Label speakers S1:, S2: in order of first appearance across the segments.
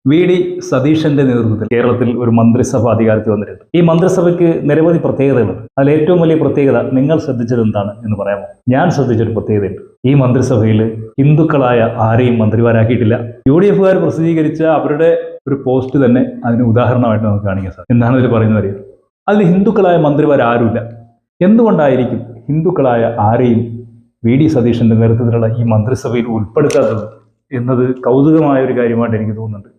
S1: VD. സതീശന്റെ നേതൃത്വത്തിൽ കേരളത്തിൽ ഒരു മന്ത്രിസഭ അധികാരത്തിൽ വന്നിട്ടുണ്ട്. ഈ മന്ത്രിസഭയ്ക്ക് നിരവധി പ്രത്യേകതകളുണ്ട്. അതിൽ ഏറ്റവും വലിയ പ്രത്യേകത നിങ്ങൾ ശ്രദ്ധിച്ചത് എന്താണ് എന്ന് പറയാമോ? ഞാൻ ശ്രദ്ധിച്ചൊരു പ്രത്യേകതയുണ്ട്. ഈ മന്ത്രിസഭയിൽ ഹിന്ദുക്കളായ ആരെയും മന്ത്രിമാരാക്കിയിട്ടില്ല. UDF-കാർ പ്രസിദ്ധീകരിച്ച അവരുടെ ഒരു പോസ്റ്റ് തന്നെ അതിന് ഉദാഹരണമായിട്ട് നമുക്ക് കാണിക്കാൻ സാധിക്കും. എന്താണ് ഇതിൽ പറയുന്നത് അറിയാം? അതിൽ ഹിന്ദുക്കളായ മന്ത്രിമാരാരുമില്ല. എന്തുകൊണ്ടായിരിക്കും ഹിന്ദുക്കളായ ആരെയും വി.ഡി. സതീശന്റെ നേതൃത്വത്തിലുള്ള ഈ മന്ത്രിസഭയിൽ ഉൾപ്പെടുത്താത്തത് എന്നത് കൗതുകമായ ഒരു കാര്യമായിട്ട് എനിക്ക് തോന്നുന്നുണ്ട്.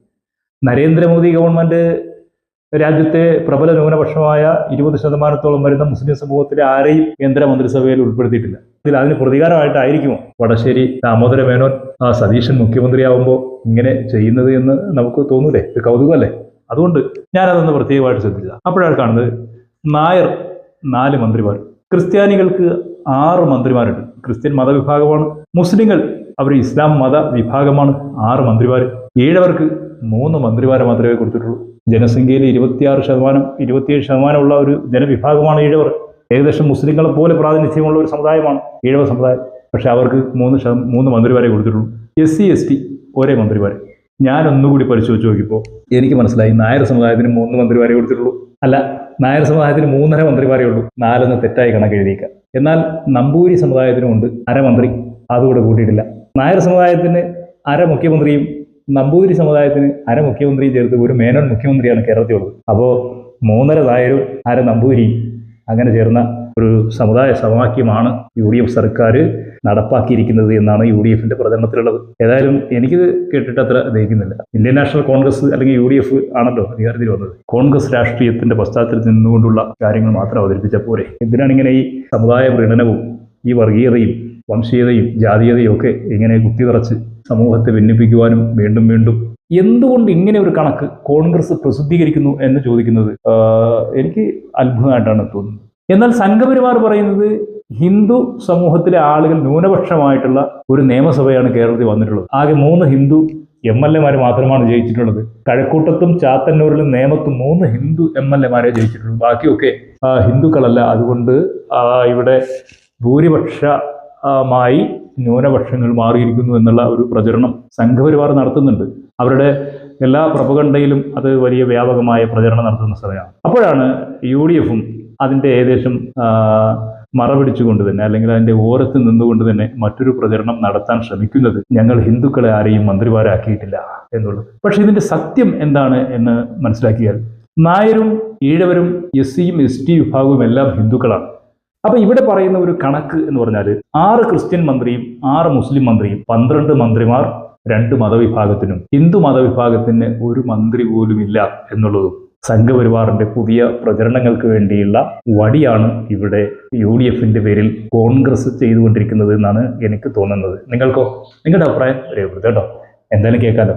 S1: നരേന്ദ്രമോദി ഗവൺമെന്റ് രാജ്യത്തെ പ്രബല ന്യൂനപക്ഷമായ 20% വരുന്ന മുസ്ലിം സമൂഹത്തിലെ ആരെയും കേന്ദ്ര മന്ത്രിസഭയിൽ ഉൾപ്പെടുത്തിയിട്ടില്ല. അതിന് പ്രതികാരമായിട്ടായിരിക്കുമോ വടശ്ശേരി ദാമോദര മേനോൻ സതീശൻ മുഖ്യമന്ത്രിയാവുമ്പോൾ ഇങ്ങനെ ചെയ്യുന്നത് എന്ന് നമുക്ക് തോന്നൂലേ? ഒരു കൗതുകമല്ലേ? അതുകൊണ്ട് ഞാനതൊന്ന് പ്രത്യേകമായിട്ട് ശ്രദ്ധിച്ചതാണ്. അപ്പോഴാണ് കാണുന്നത് നായർ 4 മന്ത്രിമാർ, ക്രിസ്ത്യാനികൾക്ക് 6 മന്ത്രിമാരുണ്ട്. ക്രിസ്ത്യൻ മതവിഭാഗമാണ്. മുസ്ലിങ്ങൾ അവർ ഇസ്ലാം മത വിഭാഗമാണ്, 6 മന്ത്രിമാർ. ഈഴവർക്ക് 3 മന്ത്രിമാരെ മാത്രമേ കൊടുത്തിട്ടുള്ളൂ. ജനസംഖ്യയിൽ 26%, 27% ഉള്ള ഒരു ജനവിഭാഗമാണ് ഈഴവർ. ഏകദേശം മുസ്ലിങ്ങളെ പോലെ പ്രാതിനിധ്യമുള്ള ഒരു സമുദായമാണ് ഈഴവ സമുദായം. പക്ഷെ അവർക്ക് 3 മന്ത്രിമാരെ കൊടുത്തിട്ടുള്ളൂ. SC ST ഒരേ മന്ത്രിമാർ. ഞാൻ ഒന്നുകൂടി പരിശോധിച്ച് നോക്കിയപ്പോൾ എനിക്ക് മനസ്സിലായി നായർ സമുദായത്തിന് 3 മന്ത്രിമാരെ കൊടുത്തിട്ടുള്ളൂ. അല്ല, നായർ സമുദായത്തിന് 3.5 മന്ത്രിമാരേ ഉള്ളൂ. 4 തെറ്റായി കണക്ക് എഴുതിയേക്കാം. എന്നാൽ നമ്പൂരി സമുദായത്തിനുമുണ്ട് അരമന്ത്രി, അതുകൂടെ കൂട്ടിയിട്ടില്ല. നായർ സമുദായത്തിന് മുഖ്യമന്ത്രിയും നമ്പൂതിരി സമുദായത്തിന് മുഖ്യമന്ത്രിയും ചേർത്ത് ഒരു മേനോൻ മുഖ്യമന്ത്രിയാണ് കേരളത്തിലുള്ളത്. അപ്പോൾ 3.5 നായരും നമ്പൂതിരിയും അങ്ങനെ ചേർന്ന ഒരു സമുദായ സമവാക്യമാണ് UDF സർക്കാർ നടപ്പാക്കിയിരിക്കുന്നത് എന്നാണ് UDF-ന്റെ പ്രചരണത്തിലുള്ളത്. ഏതായാലും എനിക്കിത് കേട്ടിട്ട് അത്ര ദഹിക്കുന്നില്ല. ഇന്ത്യൻ നാഷണൽ കോൺഗ്രസ് അല്ലെങ്കിൽ UDF ആണല്ലോ അധികാരത്തിൽ വന്നത്. കോൺഗ്രസ് രാഷ്ട്രീയത്തിന്റെ പശ്ചാത്തലത്തിൽ നിന്നുകൊണ്ടുള്ള കാര്യങ്ങൾ മാത്രം അവതരിപ്പിച്ച പോരെ? എന്തിനാണ് ഇങ്ങനെ ഈ സമുദായ പ്രീണനവും ഈ വർഗീയതയും വംശീയതയും ജാതീയതയും ഒക്കെ ഇങ്ങനെ കുത്തിനിറച്ച് സമൂഹത്തെ ഭിന്നിപ്പിക്കുവാനും വീണ്ടും വീണ്ടും എന്തുകൊണ്ട് ഇങ്ങനെ ഒരു കണക്ക് കോൺഗ്രസ് പ്രസിദ്ധീകരിക്കുന്നു എന്ന് ചോദിക്കുന്നത് എനിക്ക് അത്ഭുതമായിട്ടാണ് തോന്നുന്നത്. എന്നാൽ സംഘപരിവാർ പറയുന്നത് ഹിന്ദു സമൂഹത്തിലെ ആളുകൾ ന്യൂനപക്ഷമായിട്ടുള്ള ഒരു നിയമസഭയാണ് കേരളത്തിൽ വന്നിട്ടുള്ളത്. ആകെ 3 ഹിന്ദു MLA-മാർ മാത്രമാണ് ജയിച്ചിട്ടുള്ളത്. കഴക്കൂട്ടത്തും ചാത്തന്നൂരിലും നേമത്തും 3 ഹിന്ദു MLA-മാരെ ജയിച്ചിട്ടുള്ളൂ. ബാക്കിയൊക്കെ ഹിന്ദുക്കളല്ല. അതുകൊണ്ട് ഇവിടെ ഭൂരിപക്ഷമായി ന്യൂനപക്ഷങ്ങൾ മാറിയിരിക്കുന്നു എന്നുള്ള ഒരു പ്രചരണം സംഘപരിവാർ നടത്തുന്നുണ്ട്. അവരുടെ എല്ലാ പ്രപഗണ്ഡയിലും അത് വലിയ വ്യാപകമായ പ്രചരണം നടത്തുന്ന സമയമാണ്. അപ്പോഴാണ് UDF-ഉം അതിൻ്റെ ഏകദേശം മറപിടിച്ചുകൊണ്ട് തന്നെ അല്ലെങ്കിൽ അതിൻ്റെ ഓരത്ത് നിന്നുകൊണ്ട് തന്നെ മറ്റൊരു പ്രചരണം നടത്താൻ ശ്രമിക്കുന്നത് ഞങ്ങൾ ഹിന്ദുക്കളെ ആരെയും മന്ത്രിമാരാക്കിയിട്ടില്ല എന്നുള്ളത്. പക്ഷെ ഇതിൻ്റെ സത്യം എന്താണ് എന്ന് മനസ്സിലാക്കിയാൽ നായരും ഈഴവരും SC-യും ST വിഭാഗവും എല്ലാം ഹിന്ദുക്കളാണ്. അപ്പൊ ഇവിടെ പറയുന്ന ഒരു കണക്ക് എന്ന് പറഞ്ഞാൽ 6 ക്രിസ്ത്യൻ മന്ത്രിയും 6 മുസ്ലിം മന്ത്രിയും 12 മന്ത്രിമാർ 2 മതവിഭാഗത്തിനും ഹിന്ദു മതവിഭാഗത്തിന് 1 മന്ത്രി പോലും ഇല്ല എന്നുള്ളതും സംഘപരിവാറിന്റെ പുതിയ പ്രചരണങ്ങൾക്ക് വേണ്ടിയുള്ള വടിയാണ് ഇവിടെ UDF-ന്റെ പേരിൽ കോൺഗ്രസ് ചെയ്തുകൊണ്ടിരിക്കുന്നത് എന്നാണ് എനിക്ക് തോന്നുന്നത്. നിങ്ങൾക്കോ? നിങ്ങളുടെ അഭിപ്രായം രേഖപ്പെടുത്തുക കേട്ടോ. എന്തായാലും കേൾക്കാലോ.